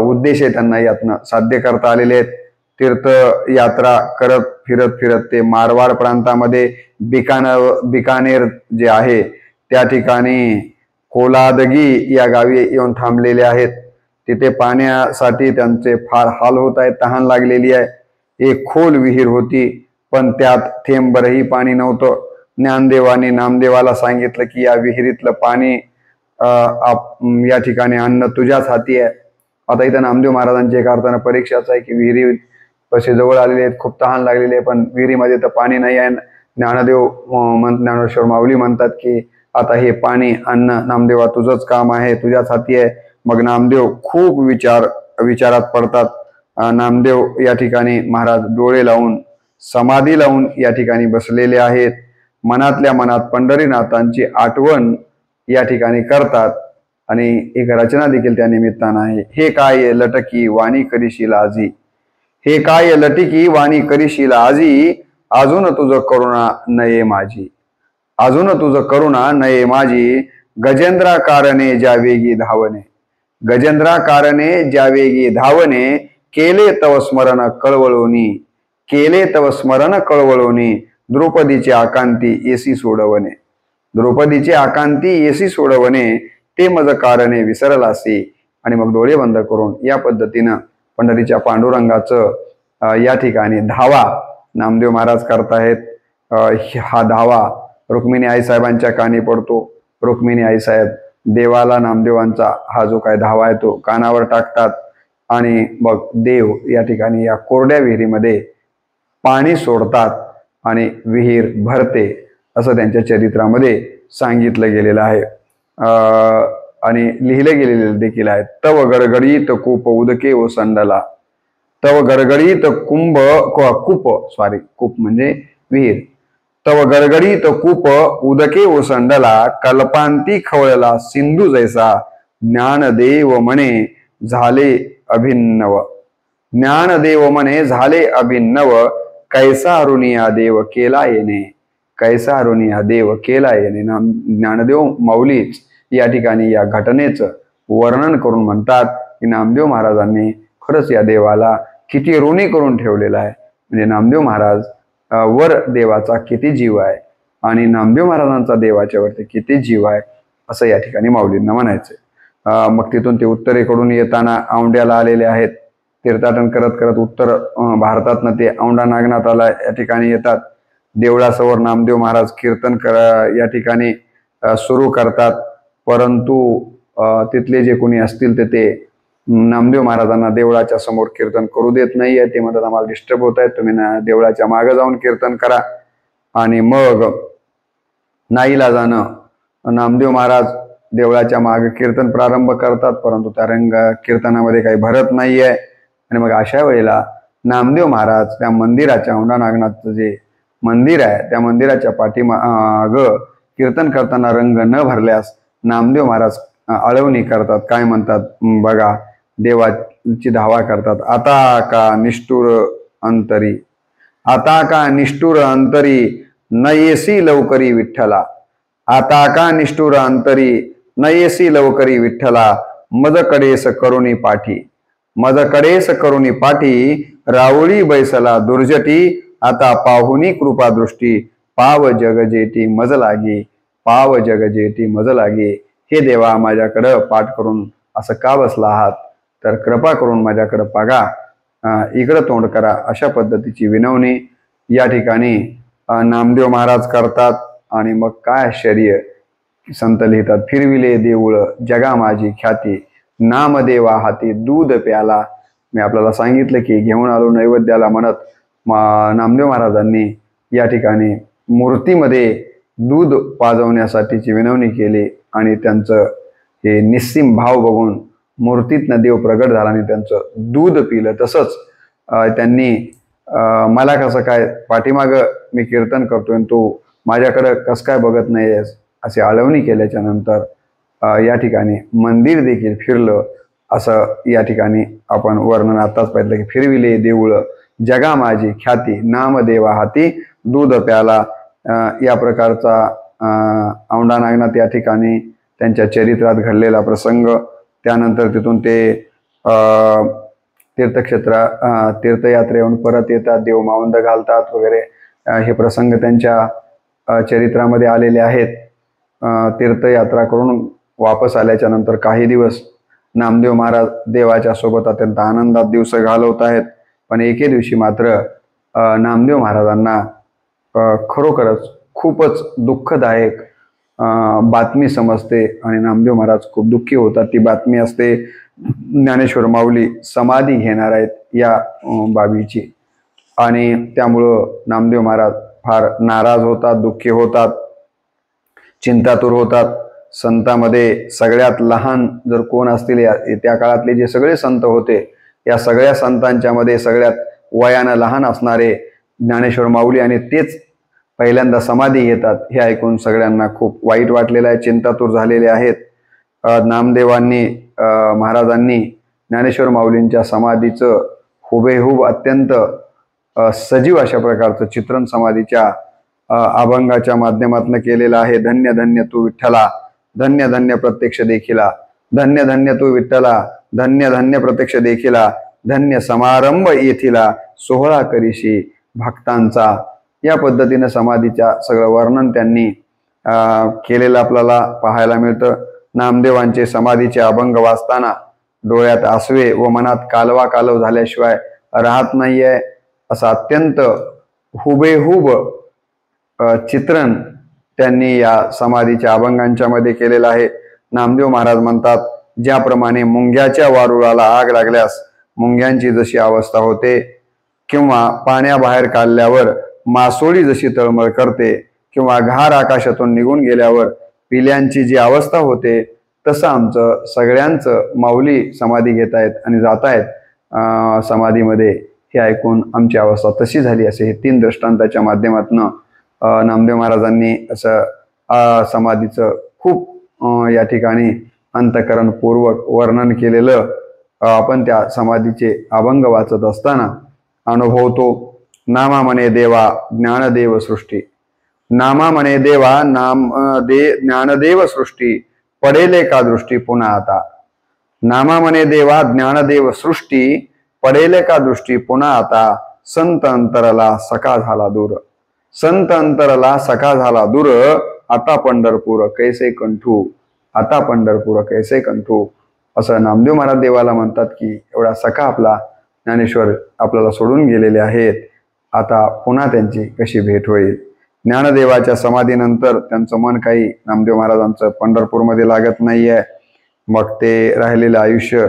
उद्देश त्यांना यातनं साध्य करता आलेले आहेत. तीर्थ यात्रा करत फिरत ते मारवाड प्रांतामध्ये बिकानेर जे आहे त्या ठिकाणी कोलादगी या गावी येऊन थांबलेले आहेत। तिथे पाण्यासाठी त्यांचे फार हाल होत आहेत, तहान लागलेली आहे। एक खोल विहीर होती, पण त्यात थेंबभरही पाणी नव्हतं। ज्ञानदेवाने नामदेवाला सांगितलं की या विहिरीतलं पाणी या ठिकाणी आणणं तुझ्याच हाती आहे। आता इथं नामदेव महाराजांची एक अर्थानं परीक्षाच आहे की विहिरी कसे जवळ आलेले आहेत, खूप तहान लागलेली आहे, पण विहिरीमध्ये तर पाणी नाही आहे। ज्ञानेश्वर माऊली म्हणतात की आता हे पाणी आणणं नामदेवा तुझंच काम आहे, तुझ्याच हाती आहे। मग नामदेव खूप विचारात पडतात। नामदेव या ठिकाणी महाराज डोळे लावून समाधी लावून या ठिकाणी बसलेले आहेत। मनातल्या मनात पंढरीनाथांची आठवण या ठिकाणी करतात आणि एक रचना देखील त्या निमित्तानं आहे। हे काय लटकी वाणी करीशील आजी, हे काय लटकी वाणी करीशील आजी, अजून तुझं करुणा नये माझी, अजून तुझं करुणा नये माझी। गजेंद्राकारणे ज्या वेगी धावणे, गजेंद्राकारणे ज्या वेगी धावणे, केले तव स्मरण कळवळोनी, केले तव स्मरण कळवळोनी। द्रौपदीचे आकांती येसी सोडवणे, द्रौपदीचे आकांती येसी सोडवणे, ते मज कारणे विसरलासी। आणि मग डोळे बंद करून या पद्धतीनं पंढरीच्या पांडुरंगाचं या ठिकाणी धावा नामदेव महाराज करतायत। हा धावा रुक्मिणी आईसाहेबांच्या कानी पडतो। रुक्मिणी आईसाहेब देवाला नामदेवांचा हा जो काय धावा आहे तो कानावर टाकतात आणि मग देव या ठिकाणी या कोरड्या विहिरीमध्ये पाणी सोडतात आणि विहीर भरते, असं त्यांच्या चरित्रामध्ये सांगितलं गेलेलं आहे आणि लिहिलं गेलेलं देखील आहे। तव गडगडीत कूप उदके ओसंडला, तव गडगडीत कूप म्हणजे विहीर। तव गडगडीत कूप उदके ओसंडला, कल्पांती खवळला सिंधू जैसा, ज्ञानदेव म्हणे झाले अभिन्नव, ज्ञानदेव म्हणे झाले अभिन्नव। कैसा ऋणिया देव केला येणे, कैसा ऋणिया देव केला येणे। ज्ञानदेव माऊलीच या ठिकाणी या घटनेचं वर्णन करून म्हणतात की नामदेव महाराजांनी खरंच या देवाला किती ऋणी करून ठेवलेला आहे। म्हणजे नामदेव महाराज वर देवाचा किती जीव आहे आणि नामदेव महाराजांचा देवाच्या वरती किती जीव आहे, असं या ठिकाणी माऊलींना म्हणायचंय। मग तिथून ते उत्तरेकडून येताना औंड्याला आलेले आहेत। तीर्थाटन करत करत उत्तर भारतातनं ते औंढा नागनाथाला या ठिकाणी येतात। देवळासमोर नामदेव महाराज कीर्तन या ठिकाणी सुरू करतात, परंतु तिथले जे कोणी असतील ते नामदेव महाराजांना देवळाच्या समोर कीर्तन करू देत नाहीये। ते म्हणतात आम्हाला डिस्टर्ब होत आहे, तुम्ही देवळाच्या मागे जाऊन कीर्तन करा। आणि मग नाईलाजानं नामदेव महाराज देवळाच्या मागे कीर्तन प्रारंभ करतात, परंतु त्या कीर्तनामध्ये काही भरत नाहीये। आणि मग अशा वेळेला नामदेव महाराज त्या मंदिराच्या औंढा नागनाथचं जे मंदिर आहे त्या मंदिराच्या पाठीमाग कीर्तन करताना रंग न भरल्यास नामदेव महाराज आळवणी करतात। काय म्हणतात बघा, देवाची धावा करतात। आता का निष्ठुर अंतरी, आता का निष्ठुर अंतरी, न येसी लवकरी विठ्ठला, आता का निष्ठुर अंतरी, न येसी लवकरी विठ्ठला। मज कडेस करुणी पाठी, मज कडेस करुणी पाठी, रावळी बैसला दुर्जटी, आता पाहुनी कृपा दृष्टी, पाव जग जेटी मज लागे, पाव जग जेटी मज लागे। हे देवा माझ्याकडं पाठ करून असं का बसला आहात, तर कृपा करून माझ्याकडं बघा, इकडं तोंड करा, अशा पद्धतीची विनवणी या ठिकाणी नामदेव महाराज करतात। आणि मग काय आश्चर्य, संत लिहितात, फिरविले देऊळ जगा माझी ख्याती, नामदेवा हाती दूध प्याला। मी आपल्याला सांगितलं की घेऊन आलो नैवेद्याला म्हणत नामदेव महाराजांनी या ठिकाणी मूर्तीमध्ये दूध पाजवण्यासाठीची विनवणी केली आणि त्यांचं हे निस्सीम भाव बघून मूर्तीतनं देव प्रगट झाला आणि त्यांचं दूध पिलं। तसंच त्यांनी मला कसं काय पाठीमाग मी कीर्तन करतोय तू माझ्याकडे कसं काय बघत नाहीयेस, अशी आळवणी केल्याच्या नंतर या ठिकाणी मंदिर देखील फिरलं, असं या ठिकाणी आपण वर्णन आताच पाहिलं की फिरविले देऊळ जगा माझी ख्याती, नामदेवा हाती दूध प्याला। या प्रकारचा औंढा नागनाथ या ठिकाणी त्यांच्या चरित्रात घडलेला प्रसंग। त्यानंतर तिथून ते तीर्थक्षेत्र तीर्थयात्रेहून परत येतात, देव मावंद घालतात वगैरे हे प्रसंग त्यांच्या चरित्रामध्ये आलेले आहेत. तीर्थयात्रा करून वापस आल्याच्या नंतर काही दिवस नामदेव महाराज देवाच्या सोबत अत्यंत आनंदात दिवस घालवत आहेत. पण एके दिवशी मात्र नामदेव महाराजांना खरोखरच खूपच दुःखदायक बातमी समजते आणि नामदेव महाराज खूप दुःखी होतात. ती बातमी असते ज्ञानेश्वर माऊली समाधी घेणार आहेत या बाबीची, आणि त्यामुळं नामदेव महाराज फार नाराज होतात, दुःखी होतात, चिंतातूर होतात. संतांमध्ये सगळ्यात लहान जर कोण असतील त्या काळातले जे सगळे संत होते, या सगळ्या संतांच्या मध्ये सगळ्यात वयानं लहान असणारे ज्ञानेश्वर माऊली आणि तेच पहिल्यांदा समाधी घेतात. हे ऐकून सगळ्यांना खूप वाईट वाटलेलं आहे, चिंतातूर झालेले आहेत. नामदेवांनी महाराजांनी ज्ञानेश्वर माऊलींच्या समाधीचं हुबेहूब अत्यंत सजीव अशा प्रकारचं चित्रण समाधीच्या अभंगाच्या माध्यमातून केलेलं आहे. धन्य धन्य तू विठ्ठला, धन्य धन्य प्रत्यक्ष देखिला, धन्य धन्य तू विठ्ठला, धन्य धन्य प्रत्यक्ष देखिला, धन्य समारंभ येथिला, सोहळा करीशी भक्तांचा. या पद्धतीने समाधीच्या सगळं वर्णन त्यांनी केलेलं आपल्याला पाहायला मिळतं. नामदेवांचे समाधीचे अभंग वाचताना डोळ्यात आसवे व मनात कालवा कालव झाल्याशिवाय राहत नाहीये, असं अत्यंत हुबेहूब चित्रण त्यांनी या समाधीच्या अभंगांच्या मध्ये केलेलं आहे. नामदेव महाराज म्हणतात, ज्याप्रमाणे मुंग्याच्या वारुळाला आग लागल्यास मुंग्यांची जशी अवस्था होते, किंवा पाण्याबाहेर काढल्यावर मासोळी जशी तळमळ करते, किंवा घार आकाशातून निघून गेल्यावर पिल्यांची जी अवस्था होते, तसं आमचं सगळ्यांचं माऊली समाधी घेत आहेत आणि जात आहेत समाधीमध्ये. हे ऐकून आमची अवस्था तशी झाली, असे हे 3 दृष्टांताच्या माध्यमातून नामदेव महाराजांनी असं समाधीचं खूप या ठिकाणी अंतःकरणपूर्वक वर्णन केलेलं आपण त्या समाधीचे अभंग वाचत असताना अनुभवतो. नामा म्हणे देवा ज्ञानदेव सृष्टी, नामा म्हणे देवा ज्ञानदेव सृष्टी, पडेले का दृष्टी पुन्हा आता. नामा म्हणे देवा ज्ञानदेव सृष्टी, पडेले का दृष्टी पुन्हा आता. संत अंतरला सखा झाला दूर, संत अंतरला सखा झाला दूर, आता पंढरपूर कैसे कंठू, आता पंढरपूर कैसे कंठू. असं नामदेव महाराज देवाला म्हणतात की एवढा सखा आपला ज्ञानेश्वर आपल्याला सोडून गेलेले आहेत, आता पुन्हा त्यांची कशी भेट होईल. ज्ञानदेवाच्या समाधीनंतर त्यांचं मन काही नामदेव महाराजांचं पंढरपूरमध्ये लागत नाहीये. मग ते राहिलेलं आयुष्य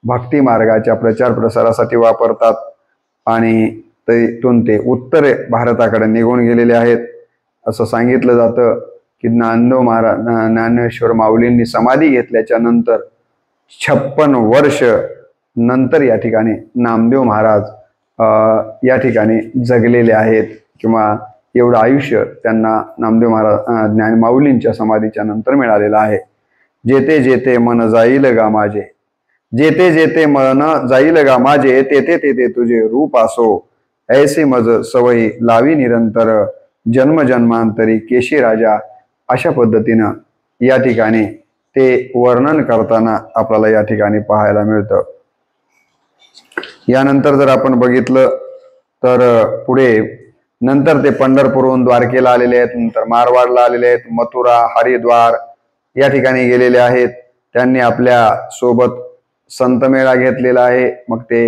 भक्ती मार्गाच्या प्रचार प्रसारासाठी वापरतात आणि तिथून ते उत्तर भारताकडे निघून गेलेले आहेत. असं सांगितलं जातं की ज्ञानेश्वर माऊलींनी समाधी घेतल्याच्या नंतर 56 वर्ष नंतर या ठिकाणी नामदेव महाराज या ठिकाणी जगलेले आहेत, किंवा एवढं आयुष्य त्यांना नामदेव महाराज माऊलींच्या समाधीच्या नंतर मिळालेलं आहे. जेते जेते मन जाईल गा माझे, जेते जेते मन जाईल गा माझे, तेथे तेथे तुझे रूप असो, ऐसे मज सवयी लावी निरंतर, जन्म जन्मांतरी केशी राजा. अशा पद्धतीनं या ठिकाणी ते वर्णन करताना आपल्याला या ठिकाणी पाहायला मिळतं. यानंतर जर आपण बघितलं तर पुढे नंतर ते पंढरपूरहून द्वारकेला आलेले आहेत, नंतर मारवाडला आलेले आहेत, मथुरा, हरिद्वार या ठिकाणी गेलेले आहेत. त्यांनी आपल्या सोबत संतमेळा घेतलेला आहे. मग ते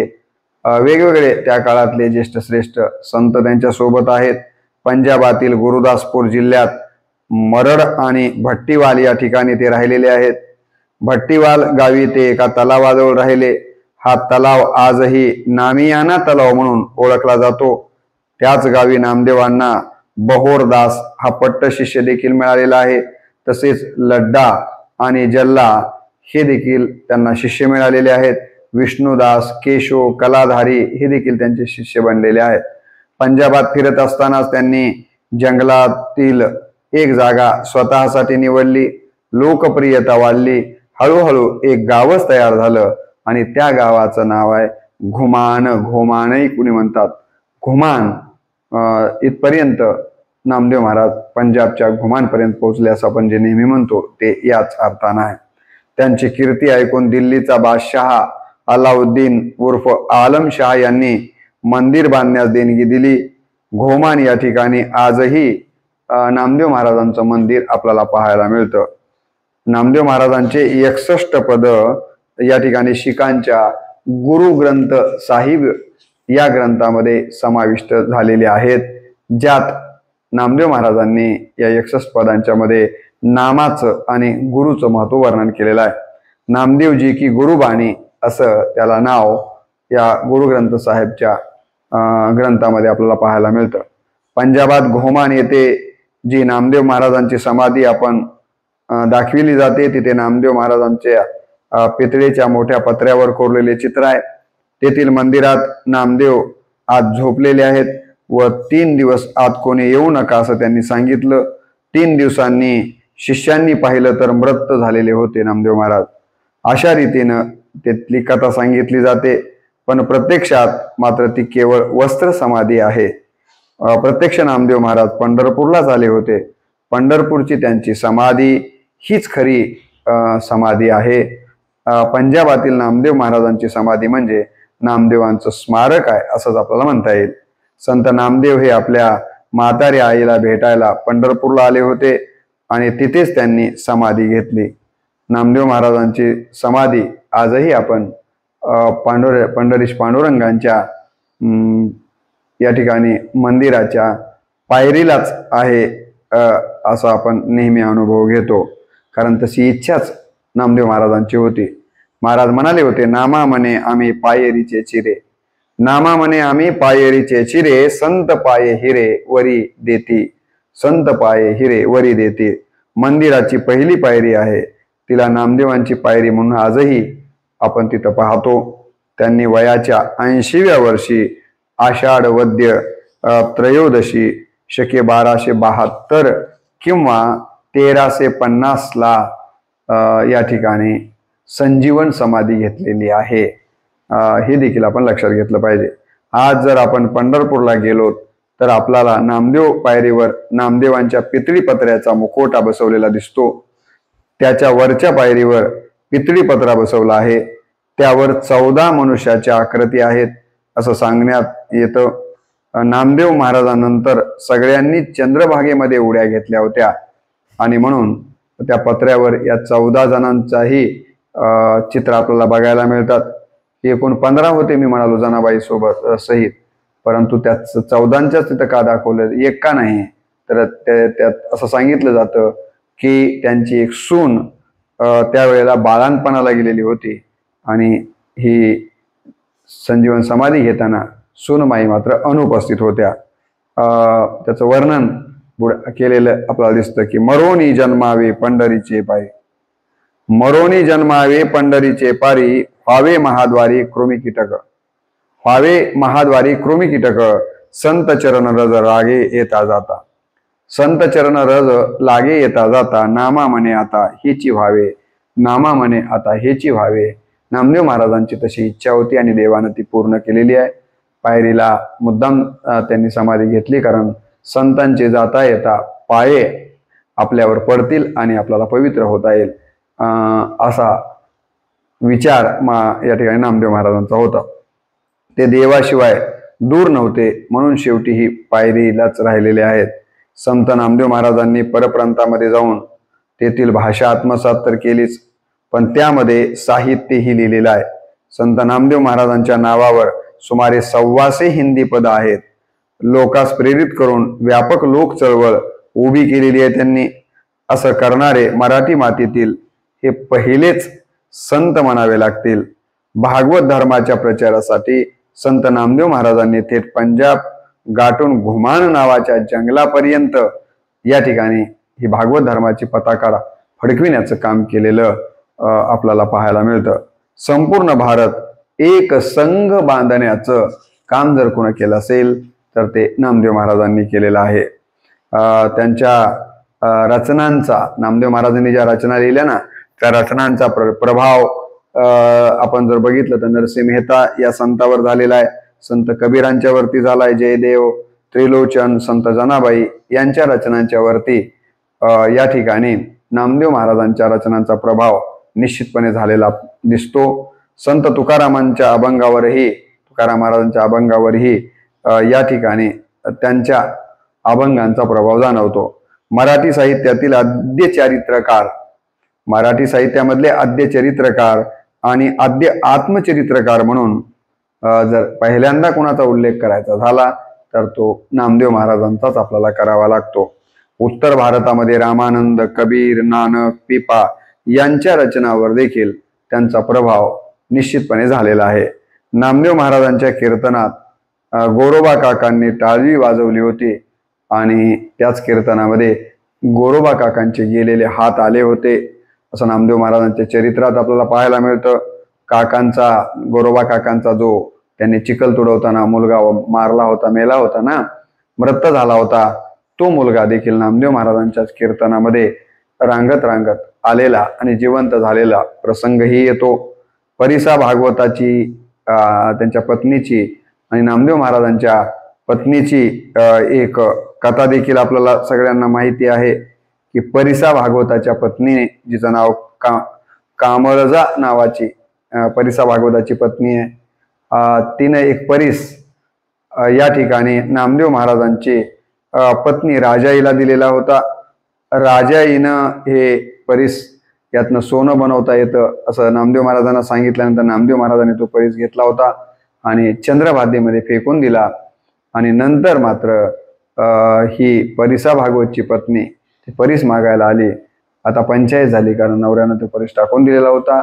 वेगवेगळे त्या काळातले ज्येष्ठ श्रेष्ठ संत त्यांच्या सोबत आहेत. पंजाबातील गुरुदासपूर जिल्ह्यात मरड आणि भट्टीवाल या ठिकाणी ते राहिलेले आहेत. भट्टीवाल गावी ते एका तलावाजवळ राहिले. हा तलाव आजही नामियाना तलाव म्हणून ओळखला जातो. त्याच गावी नामदेवांना बहोरदास हा पट्ट शिष्य देखील मिळालेला आहे. तसेच लड्डा आणि जल्ला हे देखील त्यांना शिष्य मिळालेले आहेत. विष्णुदास, केशव, कलाधारी हे देखील त्यांचे शिष्य बनलेले आहेत. पंजाबात फिरत असतानाच त्यांनी जंगलातील एक जागा स्वतःसाठी निवडली. लोकप्रियता वाढली. हळूहळू एक गावच तयार झालं आणि त्या गावाचं नाव आहे घुमान. घुमानही कुणी म्हणतात. घुमान इथपर्यंत नामदेव महाराज पंजाबच्या घुमानपर्यंत पोहोचले असं आपण जे नेहमी म्हणतो ते याच अर्थानं आहे. त्यांची कीर्ती ऐकून दिल्लीचा बादशहा अलाउद्दीन उर्फ आलमशाह यांनी मंदिर बांधण्यास देणगी दिली. घोमान या ठिकाणी आजही नामदेव महाराजांचं मंदिर आपल्याला पाहायला मिळतं. नामदेव महाराजांचे 61 पद या ठिकाणी शीखांच्या गुरु ग्रंथ साहिब या ग्रंथामध्ये समाविष्ट झालेले आहेत, ज्यात नामदेव महाराजांनी या 61 पदांच्या मध्ये नामाचं आणि गुरुचं महत्व वर्णन केलेलं आहे. नामदेवजी की गुरुबाणी असं त्याला नाव या गुरु ग्रंथ साहेबच्या ग्रंथामध्ये आपल्याला पाहायला मिळतं. पंजाबात घोमान येथे जी नामदेव महाराजांची समाधी आपण दाखविली जाते, तिथे नामदेव महाराजांच्या पितळेच्या मोठ्या पत्र्यावर कोरलेले चित्र आहे. तेथील मंदिरात नामदेव आत झोपलेले आहेत व 3 दिवस आत कोणी येऊ नका असं त्यांनी सांगितलं. 3 दिवसांनी शिष्यांनी पाहिलं तर मृत झालेले होते नामदेव महाराज. अशा रीतीनं तिथली कथा सांगितली जाते, पण प्रत्यक्षात मात्र ती केवळ वस्त्र समाधी आहे. प्रत्यक्ष नामदेव महाराज पंढरपूरला झाले होते. पंढरपूरची त्यांची समाधी हीच खरी समाधी आहे. पंजाबातील नामदेव महाराजांची समाधी म्हणजे नामदेवांचं स्मारक आहे असंच आपल्याला म्हणता येईल. संत नामदेव हे आपल्या म्हातारी आईला भेटायला पंढरपूरला आले होते आणि तिथेच त्यांनी समाधी घेतली. नामदेव महाराजांची समाधी आजही आपण पंढरीश पांडुरंगांच्या या ठिकाणी मंदिराच्या पायरीलाच आहे असा आपण नेहमी अनुभव घेतो, कारण तशी इच्छाच नामदेव महाराजांची होती. महाराज म्हणाले होते, नामा म्हणे आम्ही पायरीचे चिरे, नामा म्हणे आम्ही पायरीचे चिरे, संत पाये हिरे वरी देती, संत पाये हिरे वरी देती. मंदिराची पहिली पायरी आहे, तिला नामदेवांची पायरी म्हणून आजही आपण तिथं पाहतो. त्यांनी वयाच्या 80व्या वर्षी आषाढ वद्य त्रयोदशी शके 1272 किंवा 1350 या ठिकाणी संजीवन समाधी घेतलेली आहे. हे देखील आपण लक्षात घेतलं पाहिजे. आज जर आपण पंढरपूरला गेलो तर आपल्याला नामदेव पायरीवर नामदेवांच्या पितळी पत्र्याचा मुखवटा बसवलेला दिसतो. त्याच्या वरच्या पायरीवर पितळी पत्रा बसवला आहे, त्यावर 14 मनुष्याच्या आकृती आहेत असं सांगण्यात येतं. नामदेव महाराजांनंतर सगळ्यांनी चंद्रभागेमध्ये उड्या घेतल्या होत्या आणि म्हणून त्या पत्र्यावर या 14 जणांचाही चित्र आपल्याला बघायला मिळतात. एकूण 15 होते मी म्हणालो जनाबाई सोबत सहित, परंतु त्यात 14च्याच तिथं का दाखवलं, एक का नाही, तर त्यात असं सांगितलं जातं की त्यांची एक सून त्यावेळेला बाळांपणाला गेलेली होती आणि ही संजीवन समाधी घेताना सूनमाई मात्र अनुपस्थित होत्या. त्याचं वर्णन केलेलं आपल्याला दिसतं की मरोनी जन्मावे पंढरीचे पायी, मरोनी जन्मावे पंढरीचे पारी, व्हावे महाद्वारी कृमी कीटक, व्हावे महाद्वारी कृमी कीटक, संत चरण रज रागे येता जाता, संत चरण रज लागे येता जाता, नामा म्हणे आता हेची व्हावे, नामा म्हणे आता हेची व्हावे. नामदेव महाराजांची तशी इच्छा होती आणि देवानं ती पूर्ण केलेली आहे. पायरीला मुद्दाम त्यांनी समाधी घेतली कारण संतांचे जाता येता पाये आपल्यावर पडतील आणि आपल्याला पवित्र होता येईल असा विचार या ठिकाणी नामदेव महाराजांचा होता. ते देवाशिवाय दूर नव्हते म्हणून शेवटी ही पायरीलाच राहिलेले आहेत. संत नामदेव महाराजांनी परप्रांतामध्ये जाऊन तेथील भाषा आत्मसात तर केलीच, पण त्यामध्ये साहित्यही लिहिलेलं आहे. संत नामदेव महाराजांच्या नावावर सुमारे 125 हिंदी पद आहेत. लोकास प्रेरित करून व्यापक लोक चळवळ उभी केलेली आहे त्यांनी. असं करणारे मराठी मातीतील हे पहिलेच संत म्हणावे लागतील. भागवत धर्माच्या प्रचारासाठी संत नामदेव महाराजांनी थेट पंजाब गाठून घुमान नावाच्या जंगलापर्यंत या ठिकाणी ही भागवत धर्माची पताका फडकविण्याचं काम केलेलं आपल्याला पाहायला मिळतं. संपूर्ण भारत एक संघ बांधण्याचं काम जर कोणी केलं असेल तर ते नामदेव महाराजांनी केलेलं आहे. त्यांच्या रचनांचा, नामदेव महाराजांनी ज्या रचना लिहिल्या ना, त्या रचनांचा प्रभाव आपण जर बघितलं तर नरसिंह मेहता या संतावर झालेला आहे, संत कबीरांच्या वरती झालाय, जयदेव, त्रिलोचन, संत जनाबाई यांच्या रचनांच्या वरती या ठिकाणी नामदेव महाराजांच्या रचनांचा प्रभाव निश्चितपणे झालेला दिसतो. संत तुकारामांच्या अभंगावरही तुकाराम महाराजांच्या अभंगावरही या ठिकाणी त्यांच्या अभंगांचा प्रभाव जाणवतो. मराठी साहित्यातील आद्य चरित्रकार, मराठी साहित्यामधले आद्य चरित्रकार आणि आद्य आत्मचरित्रकार म्हणून जर पहिल्यांदा कोणाचा उल्लेख करायचा झाला तर तो नामदेव महाराजांचाच आपल्याला करावा लागतो. उत्तर भारतामध्ये रामानंद, कबीर, नानक, पिपा यांच्या रचनावर देखील त्यांचा प्रभाव निश्चितपणे झालेला आहे. नामदेव महाराजांच्या कीर्तनात गोरोबा काकांनी टाळी वाजवली होती आणि त्याच कीर्तनामध्ये गोरोबा काकांचे गेलेले हात आले होते असं नामदेव महाराजांच्या चरित्रात आपल्याला पाहायला मिळतं. गोरोबा काकांचा जो त्यांनी चिखल तुडवताना मुलगा मारला होता, मेला होता ना, मृत झाला होता, तो मुलगा देखील नामदेव महाराजांच्या कीर्तनामध्ये रांगत रांगत आलेला आणि जिवंत झालेला प्रसंगही येतो. परिसा भागवताची त्यांच्या पत्नीची आणि नामदेव महाराजांच्या पत्नीची एक कथा देखील आपल्याला सगळ्यांना माहिती आहे की परिसा भागवताच्या पत्नीने, जिचं नाव कामळजा नावाची परिसा भागवताची पत्नी आहे, तिने एक परीस या ठिकाणी नामदेव महाराजांची पत्नी राजाईला दिलेला होता. राजाईनं हे परीस यातनं सोनं बनवता येतं असं नामदेव महाराजांना सांगितल्यानंतर नामदेव महाराजांनी तो परीस घेतला होता आणि चंद्रभादेमध्ये फेकून दिला. आणि नंतर मात्र ही परिसा भागवतची पत्नी ती परीस मागायला आली. आता पंचायत झाली, कारण नवऱ्यानं तो परीस टाकून दिलेला होता.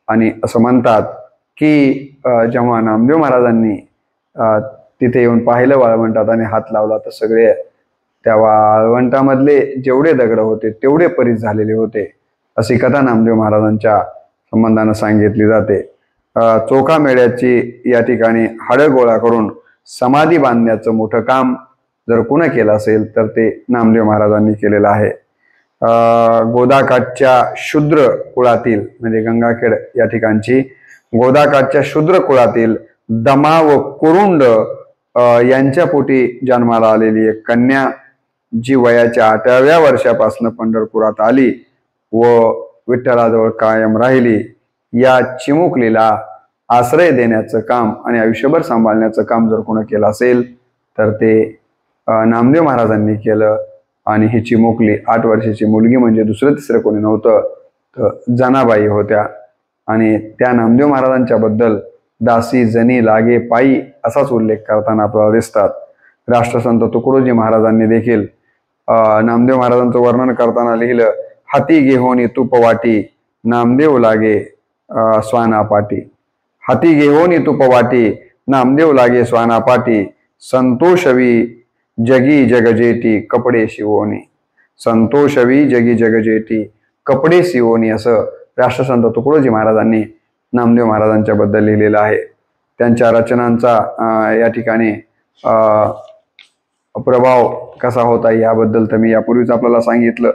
आणि असं म्हणतात की जेव्हा नामदेव महाराजांनी तिथे येऊन पाहिलं वाळवंटात आणि हात लावला तर सगळे त्या वाळवंटामधले जेवढे दगड होते तेवढे परीस झालेले होते, अशी कथा नामदेव महाराजांच्या संबंधानं सांगितली जाते. चोखा मेळ्याची या ठिकाणी हाडं गोळा करून समाधी बांधण्याचं मोठं काम जर कुणा केलं असेल तर ते नामदेव महाराजांनी केलेलं आहे. गोदाकाठच्या शूद्र कुळातील म्हणजे गंगाखेड या ठिकाणची गोदाकाठच्या शूद्र कुळातील दमा व कुरुंड यांच्या पोटी जन्माला आलेली एक कन्या, जी वयाच्या 8व्या वर्षापासून पंढरपुरात आली व विठ्ठलाजवळ कायम राहिली, या चिमुकलीला आश्रय देण्याचं काम आणि आयुष्यभर सांभाळण्याचं काम जर कोणी केलं असेल तर ते नामदेव महाराजांनी केलं. आणि ही चिमुकली 8 वर्षाची मुलगी म्हणजे दुसरं तिसरं कोणी नव्हतं तर जनाबाई होत्या. आणि त्या नामदेव महाराजांच्या बद्दल दासी जनी लागे पायी असाच उल्लेख करताना आपल्याला दिसतात. राष्ट्रसंत तुकडोजी महाराजांनी देखील नामदेव महाराजांचं वर्णन करताना लिहिलं, हाती घेऊन तूप वाटी नामदेव लागे स्वाना पाटी. हाती घेऊन तूप वाटी नामदेव लागे स्वाना पाटी, संतोषवी जगी जगजेटी कपडे शिवोनी. संतोषवी जगी जगजेटी कपडे शिवोनी असं राष्ट्रसंत तुकडोजी महाराजांनी नामदेव महाराजांच्या बद्दल लिहिलेलं आहे. त्यांच्या रचनांचा या ठिकाणी प्रभाव कसा होता याबद्दल तर मी यापूर्वीच आपल्याला सांगितलं.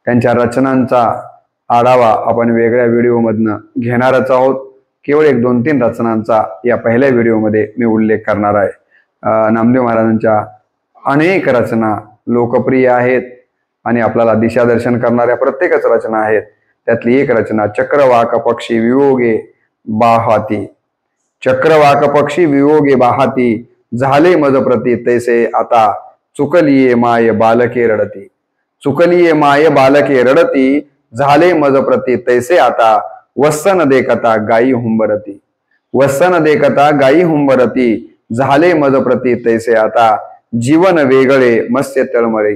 त्यांच्या रचनांचा आढावा आपण वेगळ्या व्हिडिओमधनं घेणारच आहोत. केवळ 1-2-3 रचनांचा या पहिल्या व्हिडिओमध्ये मी उल्लेख करणार आहे. नामदेव महाराजांच्या अनेक रचना लोकप्रिय आहेत आणि आपल्याला दिशादर्शन करणाऱ्या प्रत्येकच रचना आहेत. त्यातली एक रचना चक्रवाक पक्षी वियोगे बाहाती. चक्रवाक पक्षी वियोगे बाहाती, झाले मज प्रती तैसे आता, चुकलिये माय बालके रडती. चुकलिये माय बालके रडती, झाले मज प्रती तैसे आता, वसन देखता गायी हुंबरती. वसन देखता गायी हुंबरती, झाले मज प्रती तैसे आता, जीवन वेगळे मत्स्य तळमळे.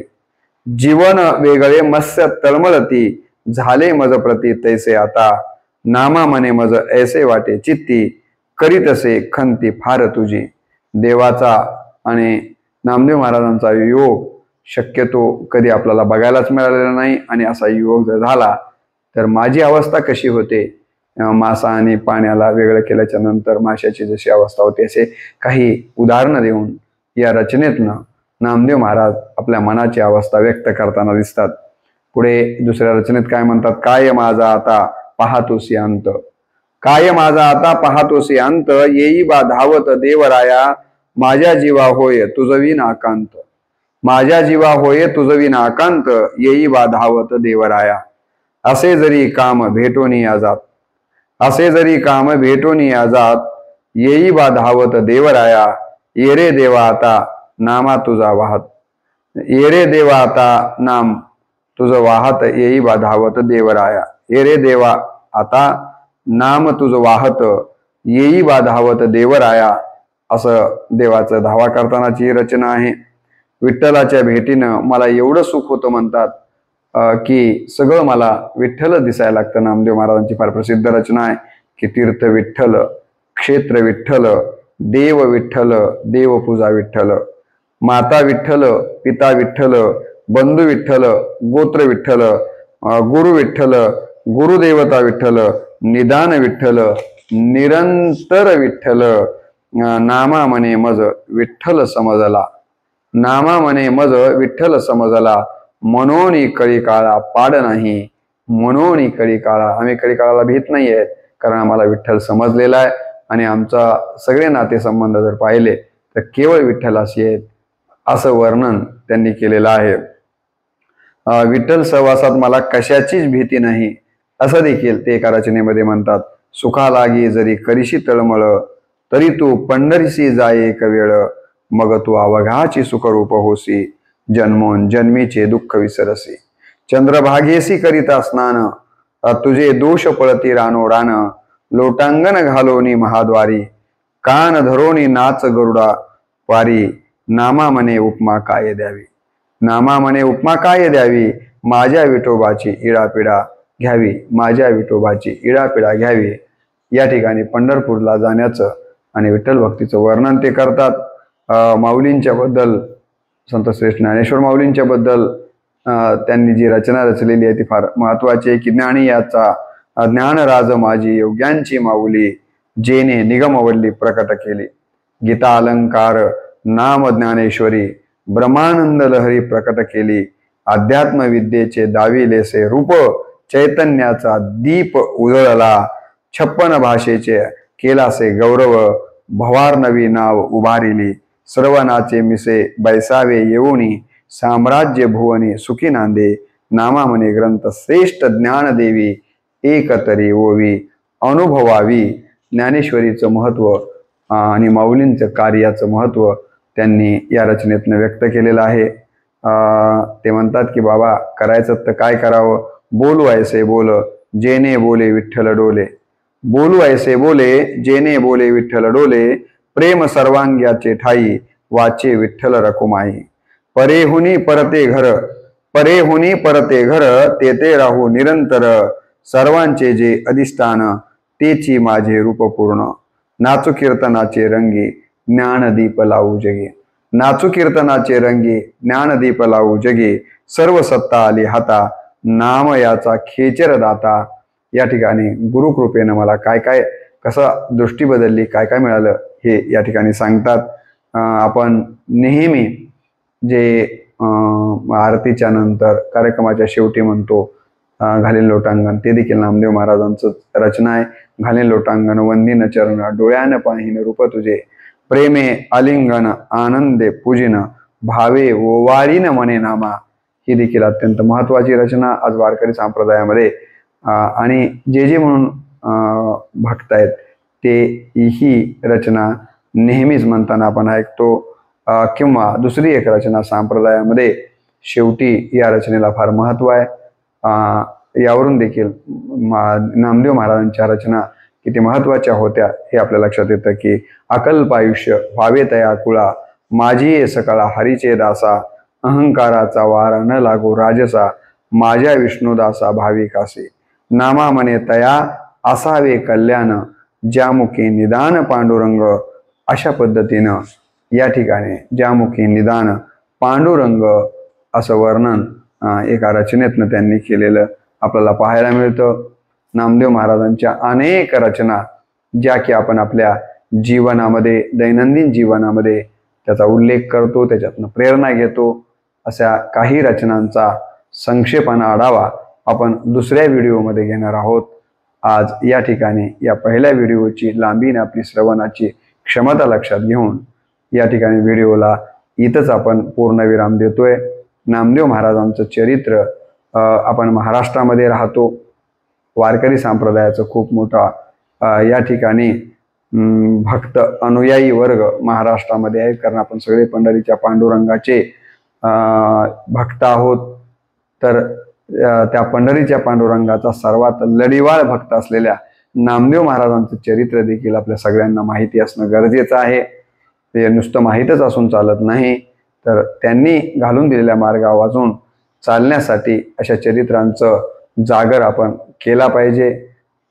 जीवन वेगळे मत्स्य तळमळती, झाले मज प्रती तैसे आता, नामा मने मज ऐसे वाटे चित्ती, करीतसे खंती फार तुझी. देवाचा आणि नामदेव महाराजांचा योग शक्यतो कधी आपल्याला बघायलाच मिळालेला नाही. आणि असा योग जर झाला तर माझी अवस्था कशी होते, मासा आणि पाण्याला वेगळं केल्याच्या नंतर माशाची जशी अवस्था होती, असे काही उदाहरणं देऊन या रचनेतनं नामदेव महाराज आपल्या मनाची अवस्था व्यक्त करताना दिसतात. पुढे दुसऱ्या रचनेत काय म्हणतात, काय माझा आता पाहतोसी अंत. काय माझा आता पाहतोसी अंत, येई बा धावत देवराया, माझ्या जीवा होय तुझवी नाकांत. माझ्या जीवा होय तुझवी नाकांत, येई बा धावत देवराया. असे जरी काम भेटोनी आजात. असे जरी काम भेटोनी आजात येई बा धावत देवराया ये रे देवा आता नामा तुझा वाहत ये रे देवा आता नाम तुझं वाहत येई बा धावत देवराया ये रे देवा आता नाम तुझं वाहत येई बा धावत देवराया असं देवाचं धावा करतानाची रचना आहे। विठ्ठलाच्या भेटीनं मला एवढं सुख होतं म्हणतात की सगळं मला विठ्ठल दिसायला लागतं। नामदेव महाराजांची फार प्रसिद्ध रचना आहे की तीर्थ विठ्ठल, क्षेत्र विठ्ठल, देव विठ्ठल, देवपूजा विठ्ठल, माता विठ्ठल, पिता विठ्ठल, बंधू विठ्ठल, गोत्र विठ्ठल, गुरु विठ्ठल, गुरुदेवता विठ्ठल, निदान विठ्ठल, निरंतर विठ्ठल, नामा म्हणे मज विठ्ठल समजला, नामा म्हणे मज विठ्ठल समजला, मनोनी कळी काळा पाड नाही, मनोनी कळी काळा, आम्ही कळी काळाला भीत नाहीये कारण आम्हाला विठ्ठल समजलेला आहे आणि आमचा सगळे नातेसंबंध जर पाहिले तर केवळ विठ्ठलाशी आहेत असं वर्णन त्यांनी केलेलं आहे। विठ्ठल सहवासात मला कशाचीच भीती नाही असं देखील ते एका रचनेमध्ये म्हणतात। सुखा लागी जरी करीशी तळमळ तरी तू पंढरीशी जाय एक वेळ, मग तू अवघाची सुखरूप होसी, जन्मोन जन्मीचे दुःख विसरसी, चंद्रभागेसी करिता स्नान तुझे दोष पळती रानो रान, लोटांगण घालोनी महाद्वारी कान धरोनी नाच गरुडा वारी, नामा म्हणे उपमा काय द्यावी, नामा म्हणे उपमा काय द्यावी, माझ्या विठोबाची इडापिडा घ्यावी, माझ्या विठोबाची इडापिडा घ्यावी। या ठिकाणी पंढरपूरला जाण्याचं आणि विठ्ठल भक्तीचं वर्णन ते करतात। माऊलींच्या बद्दल, संत श्रेष्ठ ज्ञानेश्वर माऊलींच्या बद्दल त्यांनी जी रचना रचलेली आहे ती फार महत्वाची आहे की ज्ञानी याचा ज्ञानराज माझी योग्यांची माऊली, जेने निगमवल्ली प्रकट केली, गीता अलंकार नाम ज्ञानेश्वरी, ब्रह्मानंद लहरी प्रकट केली, अध्यात्म विद्येचे दाविलेसे रूप, चैतन्याचा दीप उजळला, 56 भाषेचे केलासे गौरव, भवारनवी नाव उभारिली, सर्वनाचे मिसे बैसावे येऊनी, साम्राज्य भुवनी सुखी नांदे, नामा म्हणे ग्रंथ श्रेष्ठ ज्ञानदेवी, एक तरी ओवी अनुभवावी। ज्ञानेश्वरीचं महत्व आणि माऊलींचं कार्याचं महत्व त्यांनी या रचनेतनं व्यक्त केलेलं आहे। ते म्हणतात की बाबा करायचं तर काय करावं, बोलू ऐसे बोल जेने बोले विठ्ठल डोले, बोलू ऐसे बोले जेने बोले विठ्ठल डोले, प्रेम सर्वांग्याचे ठाई वाचे विठ्ठल रकुमाई, परेहुनी परते घर, परेहुनी परते घर, तेथे राहू निरंतर, सर्वांचे जे अधिष्ठान तेची माझे रूप पूर्ण, नाचू कीर्तनाचे रंगी ज्ञानदीप लावू जगे, नाचू कीर्तनाचे रंगी ज्ञानदीप लावू जगे, सर्व सत्ता आली हाता, नाम याचा खेचर दाता। या ठिकाणी गुरुकृपेनं मला काय काय कसं दृष्टी बदलली, काय काय मिळालं हे या ठिकाणी सांगतात। आपण नेहमी जे आरतीच्या नंतर कार्यक्रमाच्या शेवटी म्हणतो घालील लोटांगण, ते देखील नामदेव महाराजांचं रचना आहे। घालील लोटांगण वंदिन चरण, डोळ्यान पाहिन रूप तुझे, प्रेमे आलिंगन आनंदे पूजिन, भावे ओवाळीन मने नामा। ही देखील अत्यंत महत्वाची रचना आज वारकरी संप्रदायामध्ये आणि जे म्हणून भक्त आहेत ते ही रचना नेहमीच म्हणताना आपण ऐकतो किंवा दुसरी एक रचना संप्रदायामध्ये शेवटी या रचनेला फार महत्व आहे। यावरून देखील नामदेव महाराजांच्या रचना किती महत्वाच्या होत्या हे आपल्या लक्षात येतं की अकल्प आयुष्य व्हावे तया कुळा, माझी सकळा हरीचे दासा, अहंकाराचा वारा न लागो राजसा, माझ्या विष्णुदासा भाविकासे, नामा म्हणे तया असावे कल्याण, ज्यामुखे निदान पांडुरंग। अशा पद्धतीनं या ठिकाणी ज्यामुखे निदान पांडुरंग असं वर्णन एका रचनेतनं त्यांनी केलेलं आपल्याला पाहायला मिळतं। नामदेव महाराजांच्या अनेक रचना ज्या की आपण आपल्या जीवनामध्ये दैनंदिन जीवनामध्ये त्याचा उल्लेख करतो, त्याच्यातनं प्रेरणा घेतो, अशा काही रचनांचा संक्षेपानं आढावा आपण दुसऱ्या व्हिडिओमध्ये घेणार आहोत। आज या ठिकाणी या पहिल्या व्हिडिओची लांबी आणि आपली श्रवणाची क्षमता लक्षात घेऊन या ठिकाणी व्हिडिओला इथंच आपण पूर्णविराम देतोय। नामदेव महाराजांचं चरित्र आपण महाराष्ट्रामध्ये राहतो, वारकरी संप्रदायाचा खूप मोठा या ठिकाणी भक्त अनुयायी वर्ग महाराष्ट्रामध्ये आहे, कारण आपण सगळे पंढरीच्या पांडुरंगाचे भक्त आहोत. तर त्या पंढरीच्या पांडुरंगाचा सर्वात लढीवाळ भक्त असलेल्या नामदेव महाराजांचं चरित्र देखील आपल्या सगळ्यांना माहिती असणं गरजेचं आहे. ते नुसतं माहीतच असून चालत नाही, तर त्यांनी घालून दिलेल्या मार्गावाजून चालण्यासाठी अशा चरित्रांचं जागर आपण केला पाहिजे.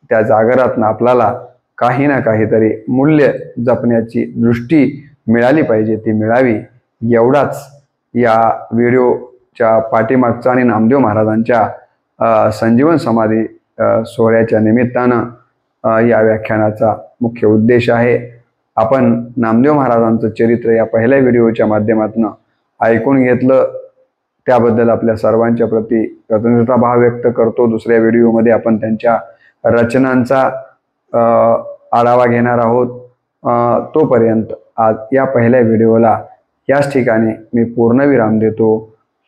त्या जागरातनं आपल्याला काही ना काहीतरी मूल्य जपण्याची दृष्टी मिळाली पाहिजे, ती मिळावी एवढाच या व्हिडिओच्या पाठीमागचा आणि नामदेव महाराजांच्या संजीवन समाधी सोहळ्याच्या निमित्तानं या व्याख्यानाचा मुख्य उद्देश आहे. आपण नामदेव महाराजांचं चरित्र या पहिल्या व्हिडिओच्या माध्यमातून ऐकून घेतलं, त्याबद्दल आपल्या सर्वांच्या प्रती कृतज्ञताभाव व्यक्त करतो. दुसऱ्या व्हिडिओमध्ये आपण त्यांच्या रचनांचा आढावा घेणार आहोत. तोपर्यंत आज या पहिल्या व्हिडिओला याच ठिकाणी मी पूर्णविराम देतो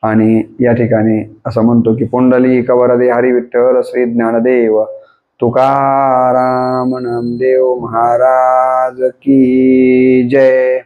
आणि या ठिकाणी असं म्हणतो की पुंडलिक वरदे हरी विठ्ठल श्री ज्ञानदेव तुकाराम नामदेव महाराज की जय.